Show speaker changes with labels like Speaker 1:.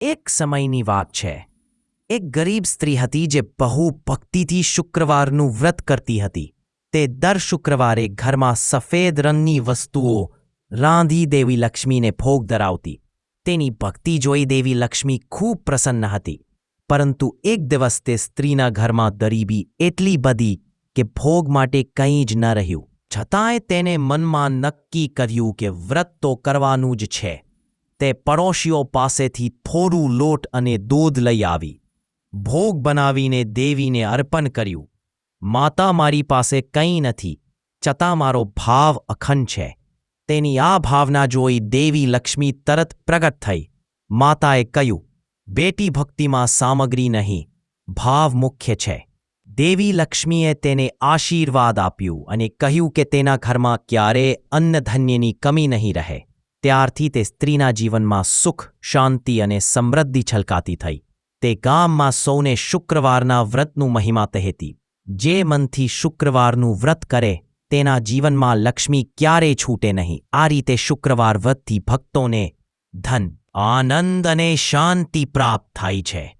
Speaker 1: એક સમયની વાત છે. એક ગરીબ સ્ત્રી હતી જે બહુ ભક્તિથી શુક્રવારનું વ્રત કરતી હતી. તે દર શુક્રવારે ઘરમાં સફેદ રંગની વસ્તુઓ રાંધી દેવી લક્ષ્મીને ભોગ ધરાવતી. તેની ભક્તિ જોઈ દેવી લક્ષ્મી ખૂબ પ્રસન્ન હતી. પરંતુ એક દિવસ તે સ્ત્રીના ઘરમાં ગરીબી એટલી બધી કે ભોગ માટે કંઈ જ ન રહ્યું. છતાંય તેને મનમાં નક્કી કર્યું કે વ્રત તો કરવાનું જ છે. તે પડોશીઓ પાસેથી થોડું લોટ અને દૂધ લઈ આવી. ભોગ બનાવીને દેવીને અર્પણ કર્યું. માતા, મારી પાસે કંઈ નથી, છતાં મારો ભાવ અખંડ છે. તેની આ ભાવના જોઈ દેવી લક્ષ્મી તરત પ્રગટ થઈ. માતાએ કહ્યું, બેટી, ભક્તિમાં સામગ્રી નહીં, ભાવ મુખ્ય છે. દેવી લક્ષ્મીએ તેને આશીર્વાદ આપ્યું અને કહ્યું કે તેના ઘરમાં ક્યારેય અન્નધાન્યની કમી નહીં રહે. ત્યારથી તે સ્ત્રીના જીવનમાં સુખ, શાંતિ અને સમૃદ્ધિ છલકાતી થઈ. તે ગામમાં સૌને શુક્રવારના વ્રતનું મહિમા કહેતી. જે મનથી શુક્રવારનું વ્રત કરે તેના જીવનમાં લક્ષ્મી ક્યારેય છૂટે નહીં. આ રીતે શુક્રવાર વ્રતથી ભક્તોને ધન, આનંદ અને શાંતિ પ્રાપ્ત થાય છે.